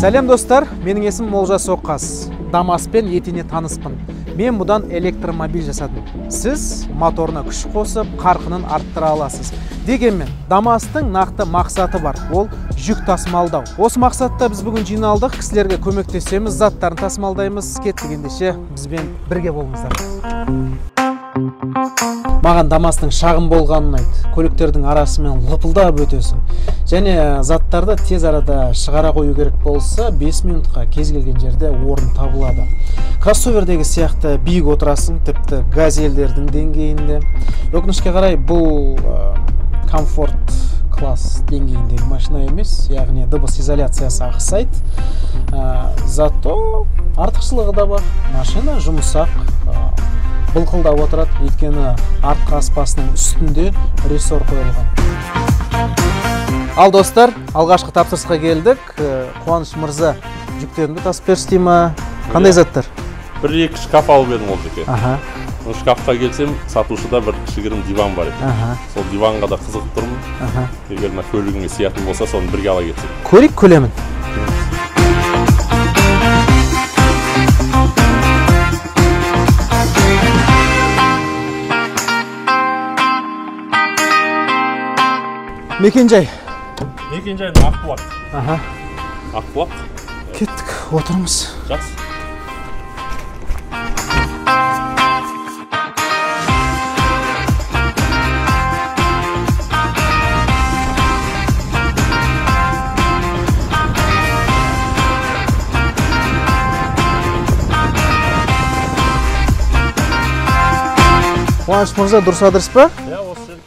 Сәлем достар, менің есімім Олжас Оқас. Дамаспен етене таныспын. Мен бұдан электромобиль жасадым. Сіз моторына күш қосып, қарқынын арттыра аласыз. Дегенмен, Дамастың нақты мақсаты бар. Ол жүк тасымалдау. Осы мақсатта біз бүгін жиналдық, кісілерге көмектесеміз, заттарын тасымалдаймыз. Кеттік ендеше, бізбен бірге болыңыздар. Маған Дамастың шағын болғанын айт. Көліктердің арасымен лыпылдап өтесің. Және заттарды тез арада шығара қою керек болса, 5 минутқа кез келген жерде орын табылады. Кроссовердегі сияқты биік отырасың, тіпті газельдердің деңгейінде. Өкінішке қарай бұл комфорт класс деңгейіндегі машина емес, яғни дыбыс изоляциясы ақсайды. Зато артықшылығы да бар. Машина жұмсақ, былқылдап отырады, өйткені артқы аспасының үстінде рессор қойылған. Ал достар, алғашқы тапсырысқа келдік. Қуаныш мырза, жүктеріңді тасып берші ма? Қандай заттар? Бір-екі шкаф алып едім ол жеке. Шкафқа келсем, сатушыда бір кішігірім диван бар еді. Сол диванға да қызығып тұрмын. Егер мына көлігіңе сиятын болса, соны бірге ала кетсек. Көрейік, көлемін. Мекен-жай? Мекен-жай Ақбұлақ. Ақбұлақ. Кеттік, отырмыз. Жақсы. Қуаныш мырза, дұрыс адрес па? Осы.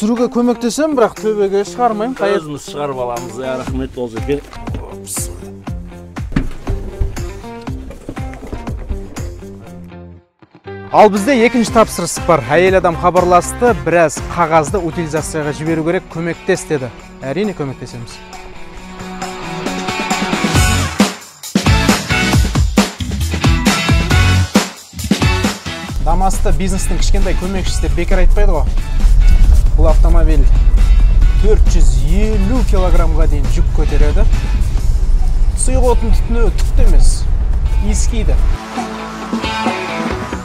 Түсіруге көмектесем, бірақ төбеге шығармайым. Өзіміз шығарып аламыз, рахмет ол жеке. Ал бізде екінші тапсырыс бар. Әйел адам хабарласты, біраз қағазды утилизацияға жіберу керек, көмектес деді. Әрине көмектесеміз. Дамасты бизнестің кішкентай көмекшісі деп бекер айтпайды ғой. Бұл автомобиль 450 килограммға дейін жүк көтереді. Сұйық отын түтіні түкті емес, иіскейді.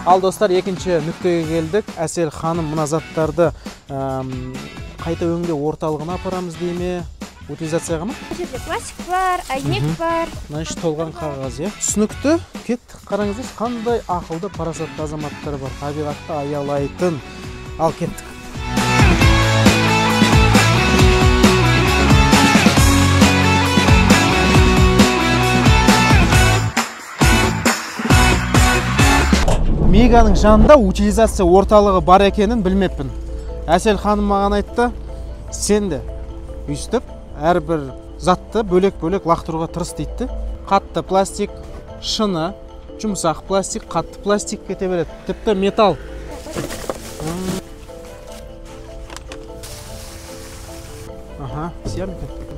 Ал достар, екінші нүктеге келдік. Әсел ханым мына заттарды қайта өңдеу орталығына апарамыз дейме? Утилизацияға ма? Жерде пластик бар, әйнек бар. Значит, толған қағаз, е? Түсінікті. Кеттік, қараңыздар, қандай ақылды, парасатты азаматтар бар. Табиғатты аялайтын. Ал кеттік. Меганың жанында утилизация орталығы бар екенін білмеппін. Әсел ханым маған айтты, сен де өйстіп, әрбір затты бөлек-бөлек лақтыруға тырыс дейді. Қатты пластик, шыны, жұмсақ пластик, қатты пластик кете береді. Тіпті металл.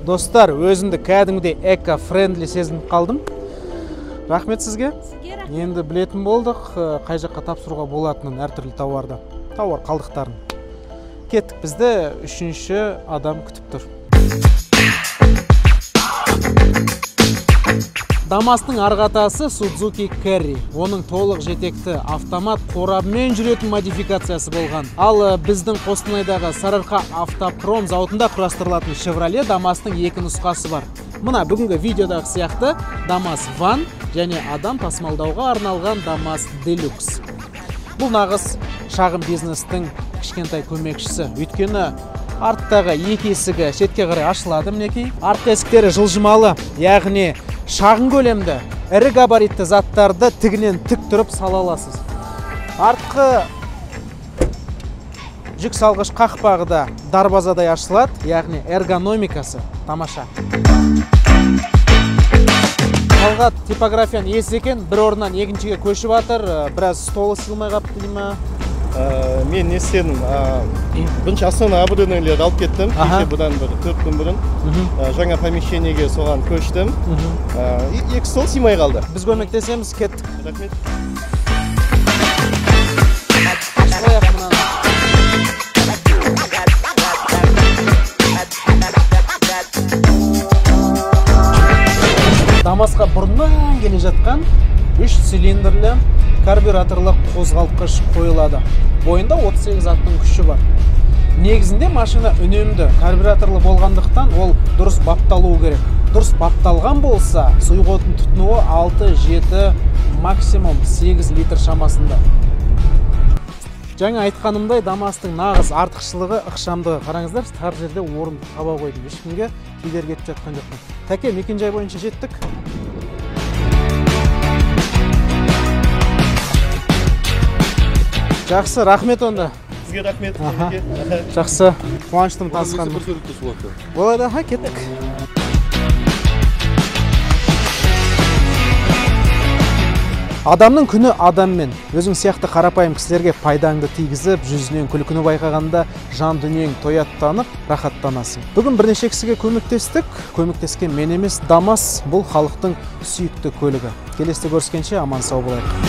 Достар, өзімді кәдімгідей эко-френдли сезініп қалдым. Рахмет сізге. Енді білетін болдық, қай жаққа тапсыруға болатынын әртүрлі тауар қалдықтарын. Кеттік, бізді үшінші адам күтіп тұр. Дамастың арғатасы Suzuki Carry. Оның толық жетекті автомат қорабымен жүретін модификациясы болған. Ал біздің Қостанайдағы Сарыарқа автопром зауытында құрастырылатын Chevrolet Дамастың екі нұсқасы бар. Мына бүгінгі видеодағы сияқты Дамас Van және адам тасымалдауға арналған Дамас Deluxe. Бұл нағыз шағын бизнестің кішкентай көмекшісі. Өйткені арттағы екі есігі шетке қарай ашылады, мінекей. Артқы есіктері жылжымалы, яғни шағын көлемді, ірі габаритті заттарды тігінен тік тұрып сала аласыз. Артқы жүк салғыш қақпағы да дарбазадай ашылады, яғни эргономикасы тамаша. Қалғат типографияның есі екен, бір орнынан екіншіге көшіп атыр, біраз столы сыймай қапты дейме? Мен не істедім, бірінші основной оборудование алып кеттім, кеше бұдан бір 4 күн бұрын. Жаңа помещениеге соған көштім. Екі стол сыймай қалды. Біз көмектесеміз, кеттік. Рахмет. камазга бурундан келе жаткан 3 цилиндрлі карбюраторлы қозғалтқыш қойылады. Бойында 38 аттың күші бар. Негізінде машина үнемді карбюраторлы болғандықтан ол дұрыс бапталуы керек. Дұрыс бапталған болса, сұйық отын тұтынуы 6-7, максимум 8 литр шамасында. Жаңа айтқанымдай, ДАМАЗтың нағыз артықшылығы ықшамдығы. Қараңыздар, тар жерде орын таба қойдым. Ешкімге кедергі кетіп жатқан жоқпын. Тәке, мекен-жай бойынша жеттік. Жақсы, рахмет онда. Сізге рахмет. Жақсы, қуаныштым танысқаныма. Болады, кеттік. Адамның күні адаммен. Өзің сияқты қарапайым кісілерге пайдаңды тигізіп, жүзінен күлкіні байқағанда жан дүниең тояттанып, рахаттанасың. Бүгін бірнеше кісіге көмектестік. Көмектескен мен емес, ДАМАЗ бұл халықтың сүйікті көлігі. Келесіде көріскенше аман сау болайық.